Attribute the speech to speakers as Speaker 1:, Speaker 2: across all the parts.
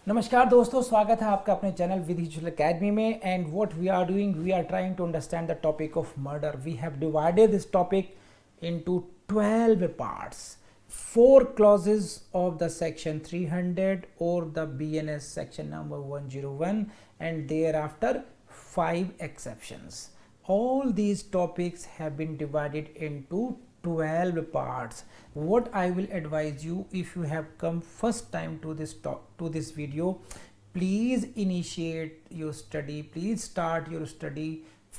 Speaker 1: नमस्कार दोस्तों, स्वागत है आपका अपने चैनल विधि जुल अकेडमी में। And what we are doing, we are trying to understand the topic of murder. We have divided this topic into 12 parts, 4 clauses of the section 300 or the BNS section number 101, and thereafter 5 exceptions. All these topics have been divided into 12 parts. What I will advise you, if you have come first time to this video, please initiate your study, please start your study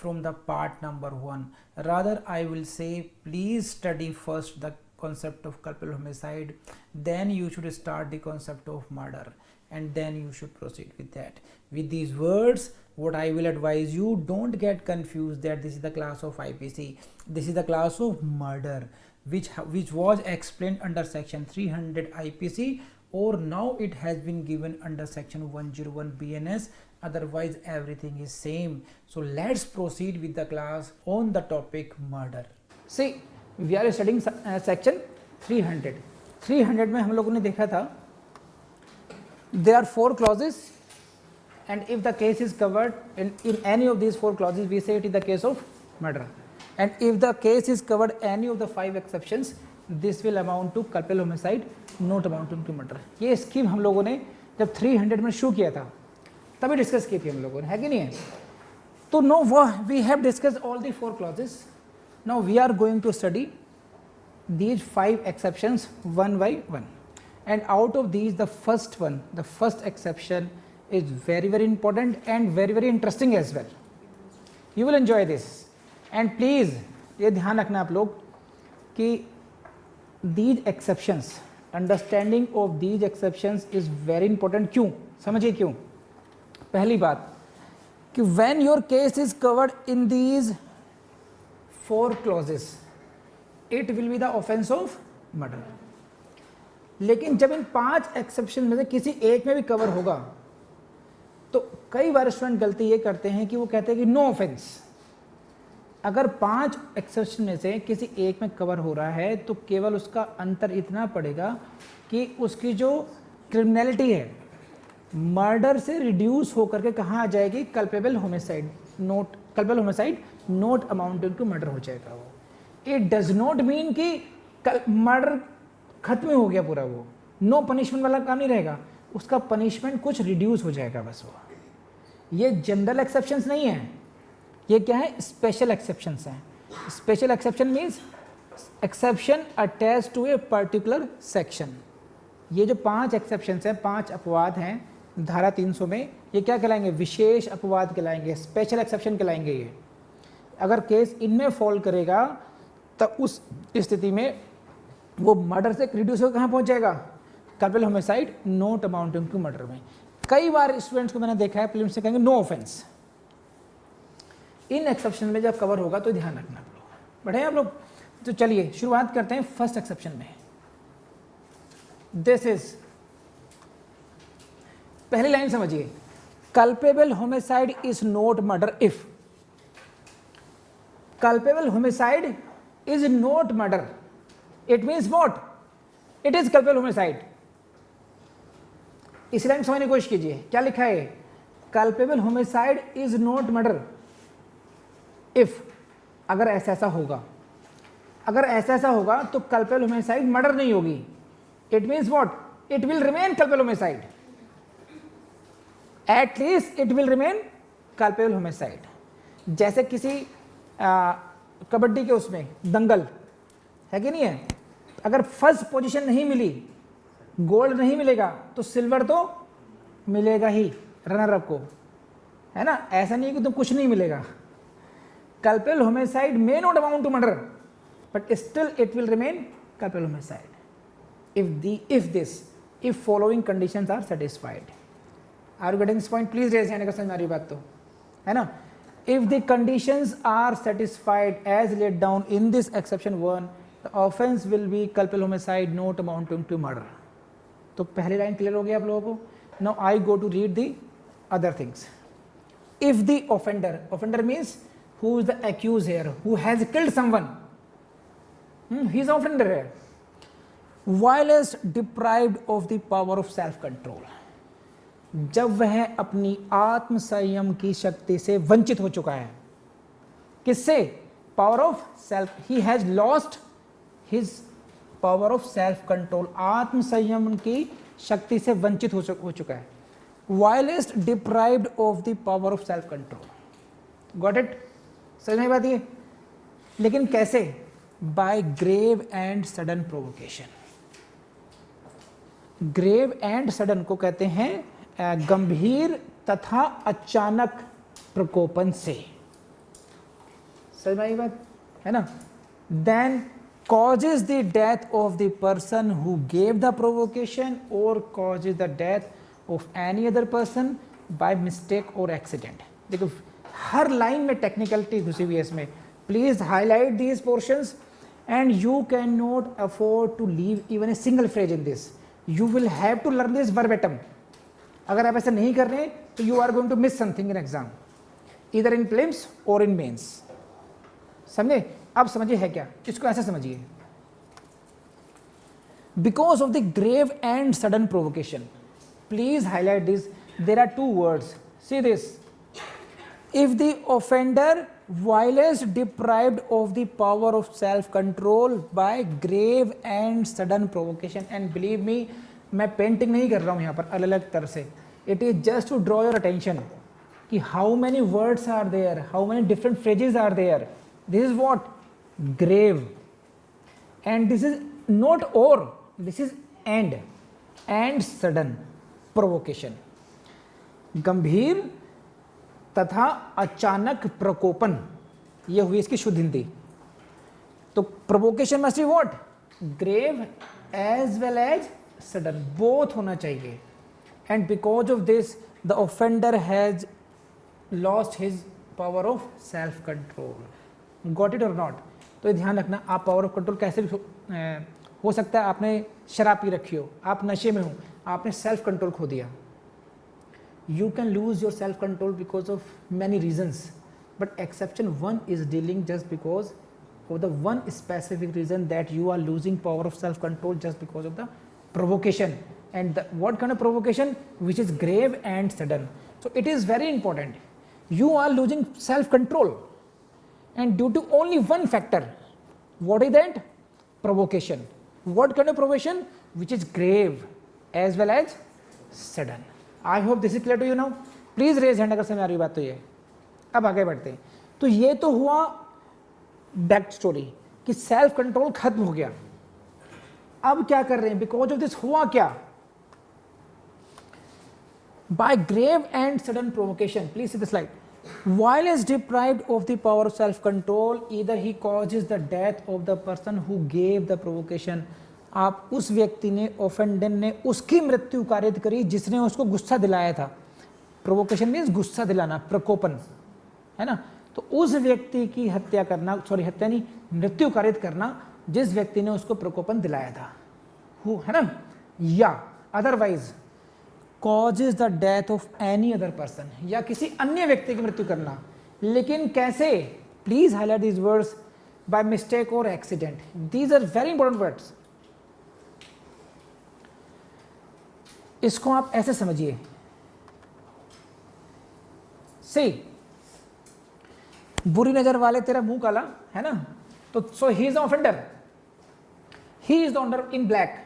Speaker 1: from the part number 1. Rather, I will say please study first the concept of culpable homicide, then you should start the concept of murder, and then you should proceed with that. With these words, what I will advise you, don't get confused that this is the class of IPC. This is the class of murder, which was explained under section 300 IPC, or now it has been given under section 101 BNS. Otherwise everything is same. So let's proceed with the class on the topic murder. See, we are studying section 300. 300 में हम लोगों ने देखा था there are 4 clauses, and if the case is covered in any of these 4 clauses, we say it is the case of murder. And if the case is covered any of the 5 exceptions, this will amount to culpable homicide, not amounting to murder. ये scheme हम लोगों ने जब 300 में शुरू किया था तभी डिस्कस की थी हम लोगों ने, है कि नहीं है? तो no we have discuss all the 4 clauses. Now we are going to study these 5 exceptions one by one. And out of these, the first exception is very important and very interesting as well. You will enjoy this. And please ये ध्यान रखना आप लोग कि these exceptions, understanding of these exceptions is very important. क्यों? समझिए क्यों. पहली बात कि when your case is covered in these 4 clauses, it will be the offense of murder. लेकिन जब इन 5 एक्सेप्शन में से किसी एक में भी कवर होगा तो कई बार स्टूडेंट गलती ये करते हैं कि वो कहते हैं कि नो ऑफेंस. अगर 5 एक्सेप्शन में से किसी एक में कवर हो रहा है तो केवल उसका अंतर इतना पड़ेगा कि उसकी जो क्रिमिनलिटी है मर्डर से रिड्यूस होकर के कहाँ आ जाएगी, culpable homicide not amounting to murder हो जाएगा वो. इट डज नॉट मीन कि मर्डर खत्म हो गया पूरा, वो नो पनिशमेंट वाला काम नहीं रहेगा, उसका पनिशमेंट कुछ रिड्यूस हो जाएगा बस. वो ये जनरल एक्सेप्शंस नहीं है, ये क्या है, स्पेशल एक्सेप्शंस हैं. Special exception means exception attach to a particular section. ये जो 5 एक्सेप्शंस हैं, 5 अपवाद हैं धारा 300 में, ये क्या कहलाएंगे, विशेष अपवाद कहलाएंगे, स्पेशल एक्सेप्शन कहलाएंगे. ये अगर केस इनमें फॉल करेगा तब उस स्थिति में वो मर्डर से रिड्यूस होकर कहाँ पहुँच जाएगा, culpable homicide not amounting to murder में. कई बार स्टूडेंट्स को मैंने देखा है प्रीलिम्स से कहेंगे नो ऑफेंस. इन एक्सेप्शन में जब कवर होगा तो ध्यान रखना आप लोग. बढ़े आप लोग. तो चलिए शुरुआत करते हैं फर्स्ट एक्सेप्शन में. दिस इज, पहली लाइन समझिए, culpable homicide is not murder if. Culpable homicide is not murder. It means what? It is culpable homicide. इस लाइन समझने की कोशिश कीजिए. क्या लिखा है? Culpable homicide is not murder. If, अगर ऐसा ऐसा होगा तो culpable homicide murder नहीं होगी. It means what? It will remain culpable homicide. At least it will remain culpable homicide. जैसे किसी कबड्डी के उसमें दंगल है कि नहीं है, अगर फर्स्ट पोजीशन नहीं मिली, गोल्ड नहीं मिलेगा तो सिल्वर तो मिलेगा ही रनर अप को, है ना. ऐसा नहीं है कि तुम कुछ नहीं मिलेगा. Culpable homicide may not amount to murder but still it will remain culpable homicide if following conditions are satisfied. Are you getting this point? Please raise hand. समझ में आ रही बात तो, है ना. If the conditions are satisfied as laid down in this exception 1, the offense will be culpable homicide not amounting to murder. तो पहली लाइन क्लियर हो गई आप लोगों को. Now I go to read the other things. If the offender means who is the accused here, who has killed someone, he is offender here. Violence deprived of the power of self control. जब वह अपनी आत्म संयम की शक्ति से वंचित हो चुका है। किससे? Power of self. He has lost his power of self control. आत्म संयम की शक्ति से वंचित हो चुका है। Whilst deprived of the power of self control. Got it? समझ में बात ये? लेकिन कैसे? By grave and sudden provocation. Grave and sudden को कहते हैं गंभीर तथा अचानक प्रकोपन से। समझ में आई बात है ना? Then causes the death of the person who gave the provocation or causes the death of any other person by mistake or accident। देखो हर लाइन में टेक्निकलिटी घुसी हुई है इसमें। Please highlight these portions and you can not afford to leave even a single phrase in this. You will have to learn this verbatim. अगर आप ऐसा नहीं कर रहे तो you are going to miss something in exam, इधर in prelims और in men's. समझे? अब समझिए है क्या, इसको ऐसे समझिए। Because of the grave and sudden provocation, please highlight this, there are two words, see this. If the offender violence deprived of the power of self control by grave and sudden provocation, and believe me, मैं painting नहीं कर रहा हूं यहां पर अलग अलग तरह से, it is just to draw your attention कि how many words are there, how many different phrases are there. This is what? Grave. And this is not or, this is and sudden provocation। गंभीर तथा अचानक प्रकोपन, यह हुई इसकी शुद्ध हिंदी। तो provocation must be what? Grave as well as sudden, both होना चाहिए। And because of this the offender has lost his power of self control. Got it और नॉट? तो ये ध्यान रखना, आप पावर ऑफ कंट्रोल कैसे भी हो सकता है आपने शराब पी रखी हो, आप नशे में हो, आपने सेल्फ कंट्रोल खो दिया। You can lose your self control because of many reasons, but exception one is dealing just because of the one specific reason that you are losing power of self control just because of the provocation. And what kind of provocation? Which is grave and sudden. So it is very important. You are losing self control, and due to only one factor. What is that? Provocation. What kind of provocation? Which is grave as well as sudden. I hope this is clear to you now. Please raise hand अगर समझ आ रही बात तो ये। अब आगे बढ़ते हैं। तो ये तो हुआ बैक स्टोरी कि सेल्फ कंट्रोल खत्म हो गया। अब क्या कर रहे हैं? बिकॉज ऑफ दिस हुआ क्या? By grave and sudden provocation, please see the slide. While is deprived of the power of self-control, either he causes the death of the person who gave the provocation. आप उस व्यक्ति ने, ऑफेंडेंट ने उसकी मृत्यु कारित करी जिसने उसको गुस्सा दिलाया था। प्रोवोकेशन मीन्स गुस्सा दिलाना, प्रकोपन, है ना? तो उस व्यक्ति की हत्या करना, सॉरी हत्या नहीं, मृत्यु कारित करना जिस व्यक्ति ने उसको प्रकोपन दिलाया था, है ना? या otherwise causes the death of any other person, या किसी अन्य व्यक्ति की मृत्यु करना। लेकिन कैसे? Please highlight these words, by mistake or accident. These are very important words. इसको आप ऐसे समझिए, see, बुरी नजर वाले तेरा मुंह काला, है ना? तो so he is the offender, he is the owner in black,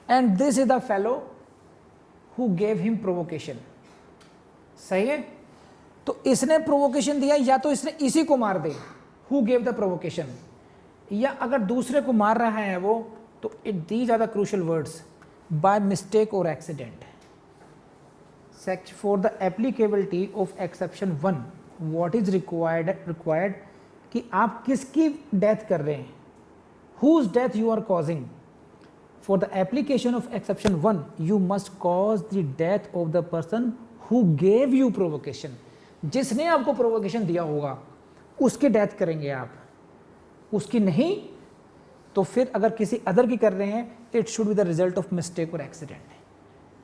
Speaker 1: and this is the fellow who gave him provocation। सही है? तो इसने प्रोवोकेशन दिया, या तो इसने इसी को मार दे, who gave the provocation, या अगर दूसरे को मार रहा है वो, तो these are the crucial words, by mistake or accident। For the applicability of exception 1, what is required कि आप किसकी डेथ कर रहे हैं, whose death you are causing। For the application of exception 1, you must cause the death of the person who gave you provocation। जिसने आपको provocation दिया होगा उसकी डेथ करेंगे आप, उसकी नहीं तो फिर अगर किसी अदर की कर रहे हैं, it should be the result of mistake or accident।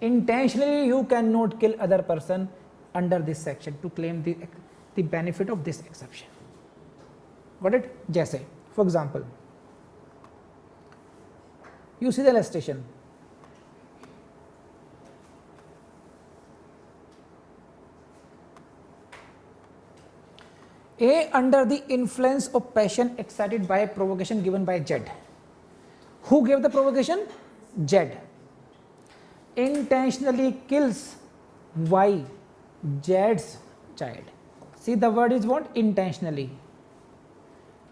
Speaker 1: Intentionally you cannot kill other person under this section to claim the benefit of this exception। Got it? जैसे for example, you see the illustration, A under the influence of passion excited by provocation given by Z. Who gave the provocation? Z. Intentionally kills Y, Z's child. See the word is what? Intentionally.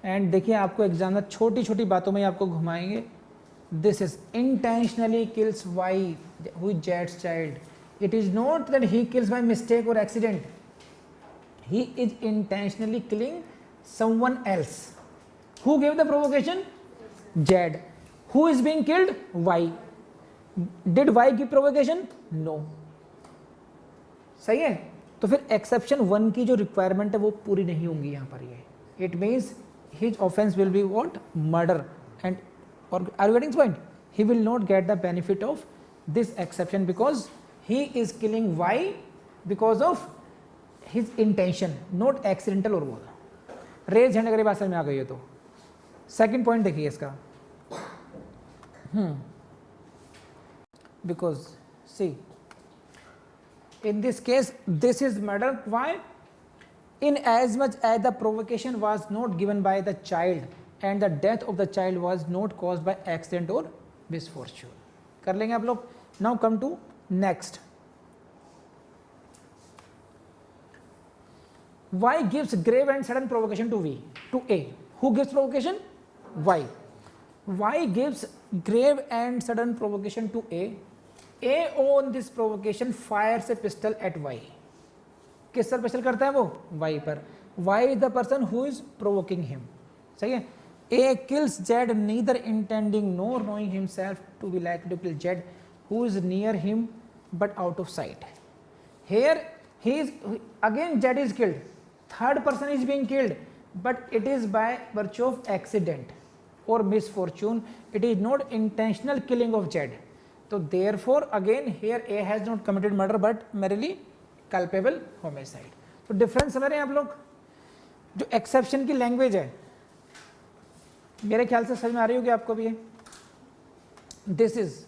Speaker 1: And देखिए आपको exam में छोटी छोटी बातों में आपको घुमाएंगे. This is intentionally kills Y, who is Z's child. It is not that he kills by mistake or accident. He is intentionally killing someone else. Who gave the provocation? Z. Who is being killed? Y. Did Y give provocation? No. सही है. तो फिर exception 1 की जो requirement है वो पूरी नहीं होंगी यहाँ पर. ये it means his offense will be what? Murder. And or are you getting this point? He will not get the benefit of this exception because he is killing Y because of his intention, not accidental और वो. Raise hand अगर ये बात समझ में आ गई है तो. सेकंड पॉइंट देखिए इसका. Because see, in this case this is murder. Why? In as much as the provocation was not given by the child and the death of the child was not caused by accident or misfortune. कर लेंगे आप लोग. Now come to next. Y gives grave and sudden provocation to A. Who gives provocation? Y. Y gives grave and sudden provocation to A. A on this provocation fires a pistol at Y. किस पर pistol करता है वो? Y पर. Y is the person who is provoking him. सही है. A kills Z neither intending nor knowing himself to be likely to kill Z who is near him but out of sight. Here he is again, Z is killed. Third person is being killed, but it is by virtue of accident or misfortune. It is not intentional killing of Z. So therefore again here A has not committed murder but merely culpable homicide. तो difference समझ रहे हैं आप लोग. जो exception की language है मेरे ख्याल से समझ में आ रही होगी आपको भी है. This is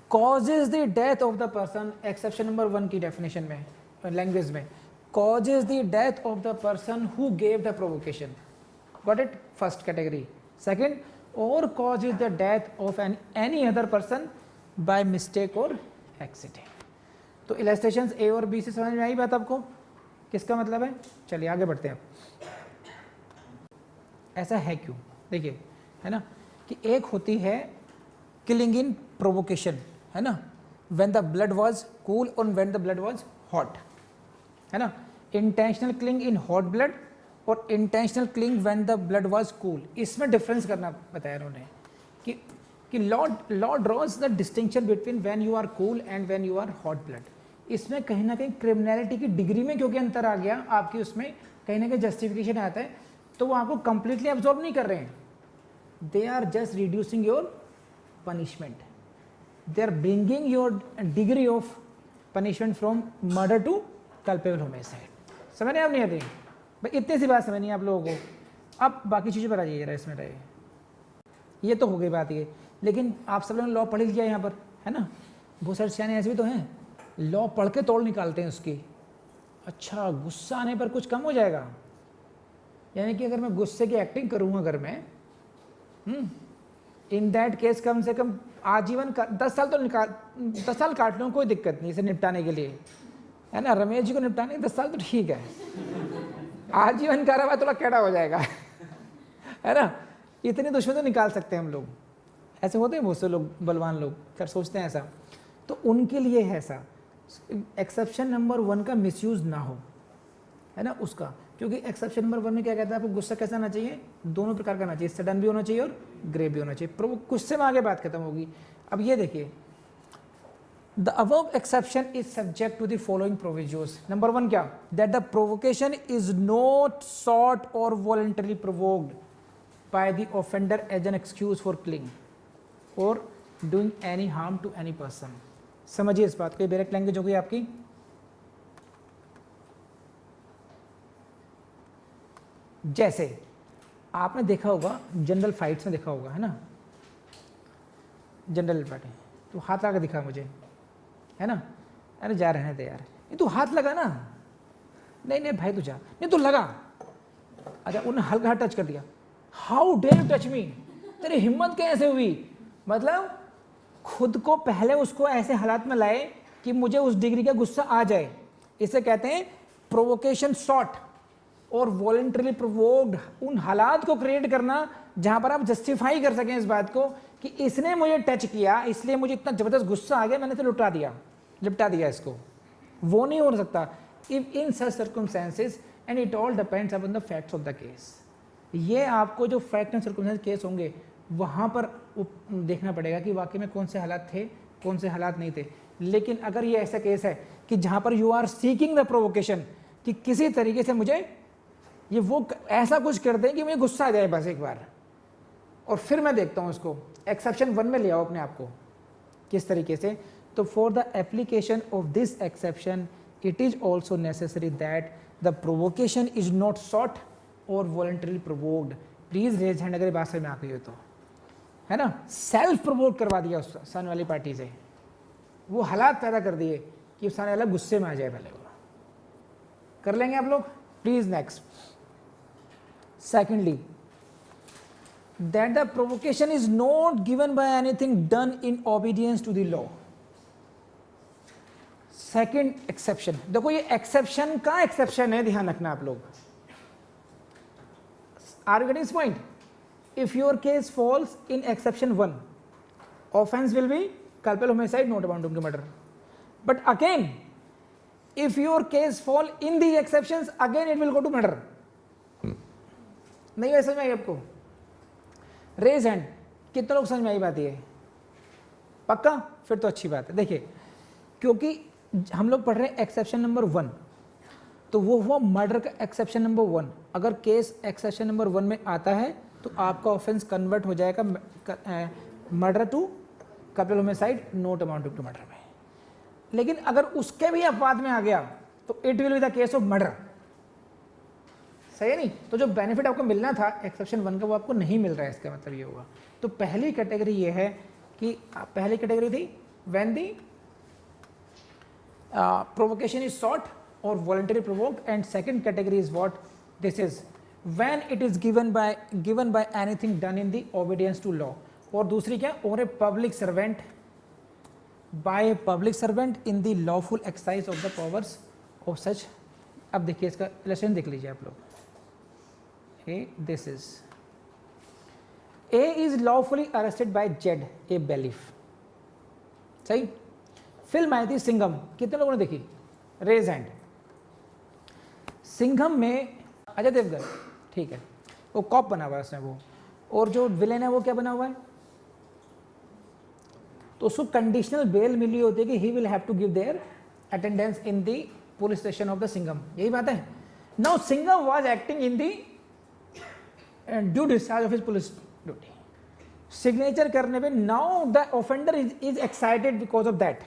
Speaker 1: causes the death of the person. Exception number 1 की डेफिनेशन में लैंग्वेज में causes the death of the person who gave the provocation. Got it? First category. Second, or causes the death of any other person by mistake or accident. तो illustrations ए और B से समझ में आई बात आपको? किसका मतलब है? चलिए आगे बढ़ते हैं. ऐसा है क्यों? देखिए है ना कि एक होती है किलिंग इन प्रोवोकेशन, है ना, when the blood was cool और when the blood was hot, है ना. Intentional killing in hot blood और intentional killing when the blood was cool. इसमें डिफरेंस करना बताया उन्होंने कि law draws the distinction between when you are cool and when you are hot blood. इसमें कहीं ना कहीं क्रिमिनलिटी की डिग्री में क्योंकि अंतर आ गया आपकी, उसमें कहीं ना कहीं जस्टिफिकेशन आता है. तो वो आपको कंप्लीटली एब्जॉर्ब नहीं कर रहे हैं. They are just reducing your punishment. They are bringing your degree of punishment from murder to culpable homicide. समझ रहे आप नहीं आ रही भाई? इतनी सी बात समझनी है आप लोगों को. अब बाकी चीज़ों पर आ जाइए जरा. इसमें रहे ये तो हो गई बात ये. लेकिन आप सब लोगों ने लॉ पढ़ लिया यहाँ पर, है ना. बहुत सारे सियाने ऐसे भी तो हैं लॉ पढ़ के तोड़ निकालते हैं उसकी. अच्छा, गुस्सा आने पर कुछ कम हो जाएगा. यानी कि अगर मैं गुस्से की एक्टिंग करूँगा अगर मैं इन दैट केस कम से कम आजीवन 10 साल तो 10 साल काट लूँ, कोई दिक्कत नहीं इसे निपटाने के लिए, है ना. रमेश जी को निपटाने 10 साल तो ठीक है. आजीवन कारावास थोड़ा कैड़ा हो जाएगा, है ना. इतनी दुश्मनी तो निकाल सकते हैं हम लोग. ऐसे होते हैं बहुत से लोग, बलवान लोग कर सोचते हैं ऐसा. तो उनके लिए है ऐसा. एक्सेप्शन नंबर 1 का मिसयूज ना हो, है ना उसका. क्योंकि एक्सेप्शन नंबर 1 में क्या कहता है आपको? गुस्सा कैसा आना चाहिए? दोनों प्रकार का आना चाहिए. सडन भी होना चाहिए और ग्रेव भी होना चाहिए. गुस्से में आगे बात खत्म होगी. अब ये देखिए, the above exception is subject to the following provisos. Number 1 क्या? That the provocation is not sought or voluntary provoked by the offender as an excuse for killing or doing any harm to any person. समझिए इस बात को. Direct language हो गई आपकी. जैसे आपने देखा होगा जनरल फाइट्स में देखा होगा, है ना. जनरल फाइट तो हाथ लगा दिखा मुझे, है ना. अरे जा रहे हैं यार, ये तो हाथ लगा ना. नहीं नहीं भाई तू जा, नहीं तू लगा, अच्छा उन्हें हल्का हाथ टच कर दिया, हाउ डेयर टच मी, तेरी हिम्मत कैसे हुई, मतलब खुद को पहले उसको ऐसे हालात में लाए कि मुझे उस डिग्री का गुस्सा आ जाए, इसे कहते हैं प्रोवोकेशन शॉट, और वॉलंटरली प्रोवोक्ड, उन हालात को क्रिएट करना जहां पर आप जस्टिफाई कर सकें इस बात को कि इसने मुझे टच किया इसलिए मुझे इतना जबरदस्त गुस्सा आ गया, मैंने इसे लिपटा दिया इसको, वो नहीं हो सकता if in such circumstances, and it all depends upon the facts of the case. ये आपको जो फैक्ट एंड सर्कमस्टेंस केस होंगे वहाँ पर देखना पड़ेगा कि वाकई में कौन से हालात थे, कौन से हालात नहीं थे। लेकिन अगर ये ऐसा केस है कि जहाँ पर you are seeking the provocation, कि किसी तरीके से मुझे ये वो ऐसा कुछ कर दें कि मुझे गुस्सा आ जाए बस एक बार, और फिर मैं देखता हूँ उसको, एक्सेप्शन 1 में ले आओ अपने आप को किस तरीके से। तो for the application of this exception it is also necessary that the provocation is not sought or voluntarily provoked. Please raise hand अगर बात समझ में आ गई हो तो, है ना, सेल्फ प्रोवोक करवा दिया उस सामने वाली पार्टी से, वो हालात पैदा कर दिए कि सामने वाला गुस्से में आ जाए, पहले वो कर लेंगे आप लोग। Please next. Secondly, that the provocation is not given by anything done in obedience to the law. Second exception, देखो ये एक्सेप्शन का एक्सेप्शन है, ध्यान रखना आप लोग। Are you getting this point? If your case falls in exception 1, offense will be culpable homicide not amounting to murder. But again if your case fall in the exceptions, again it will go to murder. नहीं वैसे में आई आपको? Raise hand, कितने लोग समझ में आई बात ये? पक्का? फिर तो अच्छी बात है। देखिए, क्योंकि हम लोग पढ़ रहे हैं एक्सेप्शन नंबर 1, तो वो हुआ मर्डर का एक्सेप्शन नंबर 1। अगर केस एक्सेप्शन नंबर 1 में आता है तो आपका ऑफेंस कन्वर्ट हो जाएगा murder to capital homicide not amounting to murder में। लेकिन अगर उसके भी अपवाद में आ गया तो it will be the case of murder. सही है नहीं? तो जो बेनिफिट आपको मिलना था एक्सेप्शन 1 का वो आपको नहीं मिल रहा है, इसका मतलब ये होगा। तो पहली कैटेगरी ये है कि पहली कैटेगरी थी when the provocation is sought or voluntary provoked, and second category is what this is when it is given by anything done in the obedience to law. और दूसरी क्या? Or a public servant by a public servant in the lawful exercise of the powers of such. अब देखिए इसका illustration देख लीजिए आप लोग। A, this is A is lawfully arrested by Jed, a bailiff। सही? फिल्म आई थी सिंघम, कितने लोगों ने देखी? Raise hand. सिंघम में अजय देवगन, ठीक है, वो कॉप बना हुआ है उसमें वो, और जो विलेन है वो क्या बना हुआ है? तो उसको कंडीशनल बेल मिली होती है कि he will have to give their attendance in the police station of the Singham. यही बात है। Now Singham was acting in the due discharge of his police duty. Signature करने पे now the offender is excited because of that.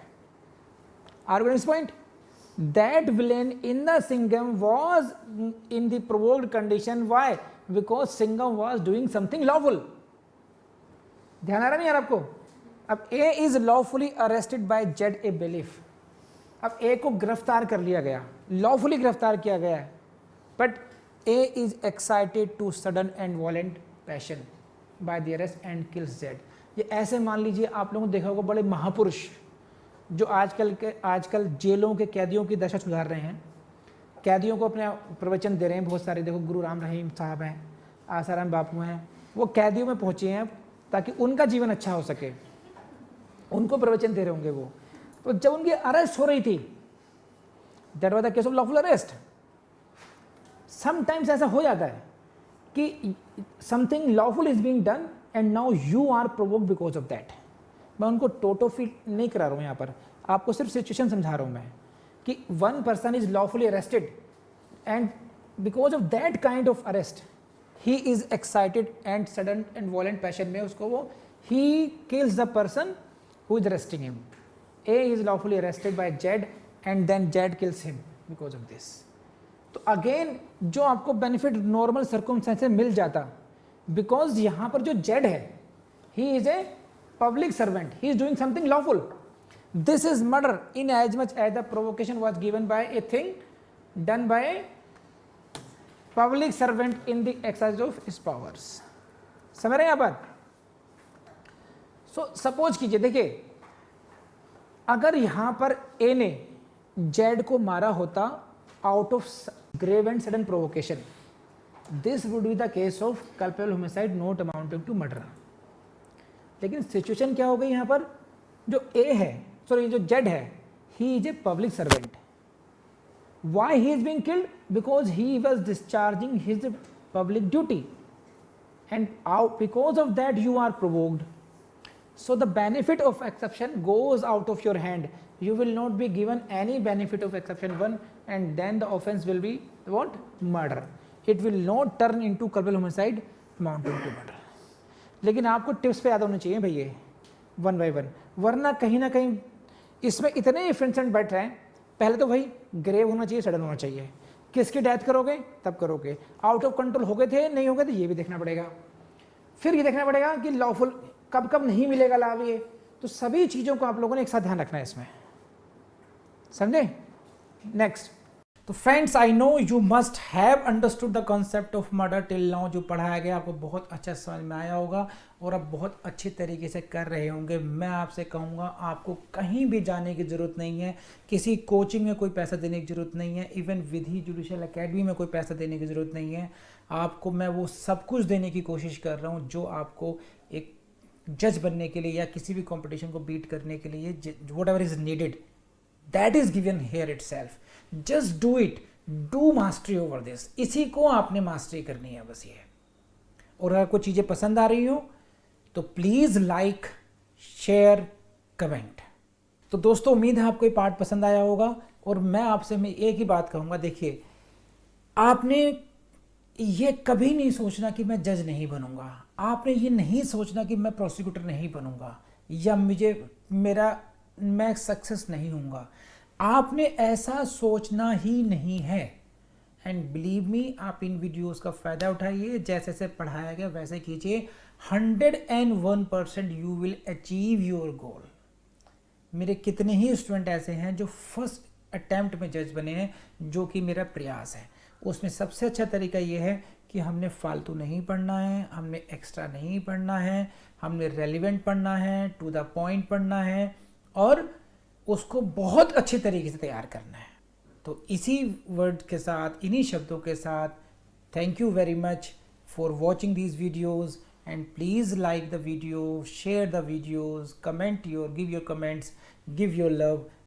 Speaker 1: Are you getting this point? That villain in the Singham was in the provoked condition. Why? Because Singham was doing something lawful. ध्यान आ रहा नहीं यार आपको? अब A is lawfully arrested by Z a belief. अब A को गिरफ्तार कर लिया गया, लॉफुली गिरफ्तार किया गया है, but A is excited to sudden and violent passion by the arrest and kills Z। ये ऐसे मान लीजिए आप लोगों ने देखा होगा बड़े महापुरुष जो आजकल जेलों के कैदियों की दशा सुधार रहे हैं, कैदियों को अपने प्रवचन दे रहे हैं बहुत सारे। देखो गुरु राम रहीम साहब हैं, आसाराम बापू हैं, वो कैदियों में पहुंचे हैं ताकि उनका जीवन अच्छा हो सके, उनको प्रवचन दे रहे होंगे वो। तो जब उनकी अरेस्ट हो रही थी, that was the case of lawful arrest. Sometimes ऐसा हो जाता है कि something lawful is being done and now you are provoked because of that. मैं उनको टोटो फील नहीं करा रहा हूँ यहाँ पर, आपको सिर्फ सिचुएशन समझा रहा हूँ मैं कि one person is lawfully arrested and because of that kind of arrest he is excited and sudden and violent passion में उसको वो he kills the person who is arresting him. A is lawfully arrested by Z and then Z kills him because of this. तो again जो आपको benefit normal circumstance से मिल जाता, because यहां पर जो जेड है he is a public servant, he is doing something lawful, this is murder in as much as the provocation was given by a thing done by public servant in the exercise of his powers. समझ रहे हैं यहाँ पर? So suppose कीजिए, देखिए अगर यहां पर ए ने जेड को मारा होता out of grave and sudden provocation, this would be the case of culpable homicide not amounting to murder. लेकिन सिचुएशन क्या हो गई यहां पर, जो ए है, सॉरी जो जेड है, he is a public servant. Why he is being killed? Because he was discharging his public duty, and because of that you are provoked. So the benefit of exception goes out of your hand. You will not be given any benefit of exception 1, and then the offense will be what? Murder. It will not turn into culpable homicide amounting to murder. लेकिन आपको tips पे याद होने चाहिए भैया, 1 by 1, वरना कहीं ना कहीं इसमें इतने इन्फ्लुएंसेंट बैठ रहे हैं। पहले तो भाई ग्रेव होना चाहिए, सडन होना चाहिए। किसकी डेथ करोगे तब करोगे, आउट ऑफ कंट्रोल हो गए थे नहीं हो गए थे ये भी देखना पड़ेगा। फिर ये देखना पड़ेगा कि लॉफुल कब कब नहीं मिलेगा लाभ ये। तो सभी चीज़ों को आप लोगों ने एक साथ ध्यान रखना है इसमें, समझे? नेक्स्ट, तो friends I know you must have understood the concept of murder till now. जो पढ़ाया गया आपको बहुत अच्छा समझ में आया होगा और आप बहुत अच्छे तरीके से कर रहे होंगे। मैं आपसे कहूँगा आपको कहीं भी जाने की ज़रूरत नहीं है, किसी कोचिंग में कोई पैसा देने की ज़रूरत नहीं है, इवन विधि जुडिशियल एकेडमी में कोई पैसा देने की ज़रूरत नहीं है। आपको मैं वो सब कुछ देने की कोशिश कर रहा हूँ जो आपको एक जज बनने के लिए या किसी भी कॉम्पिटिशन को बीट करने के लिए what ever is needed, that is given here itself. Just do it, do mastery over this. इसी को आपने मास्टरी करनी है बस ये। और अगर कोई चीज़ें पसंद आ रही हो तो प्लीज़ लाइक, शेयर, कमेंट। तो दोस्तों उम्मीद है आपको ये पार्ट पसंद आया होगा। और मैं आपसे एक ही बात कहूँगा, देखिए आपने ये कभी नहीं सोचना कि मैं जज नहीं बनूंगा, आपने ये नहीं सोचना कि मैं प्रोसिक्यूटर नहीं बनूंगा या मैं सक्सेस नहीं होऊंगा। आपने ऐसा सोचना ही नहीं है। एंड बिलीव मी, आप इन वीडियोस का फ़ायदा उठाइए, जैसे जैसे पढ़ाया गया वैसे कीजिए। 101% you will achieve your goal. मेरे कितने ही स्टूडेंट ऐसे हैं जो फर्स्ट अटैम्प्ट में जज बने हैं, जो कि मेरा प्रयास है। उसमें सबसे अच्छा तरीका ये है कि हमने फालतू नहीं पढ़ना है, हमने एक्स्ट्रा नहीं पढ़ना है, हमने रेलिवेंट पढ़ना है, टू द पॉइंट पढ़ना है और उसको बहुत अच्छे तरीके से तैयार करना है। तो इसी वर्ड के साथ, इन्हीं शब्दों के साथ, thank you very much for watching these videos and please like the video, share the videos, comment give your comments, give your love.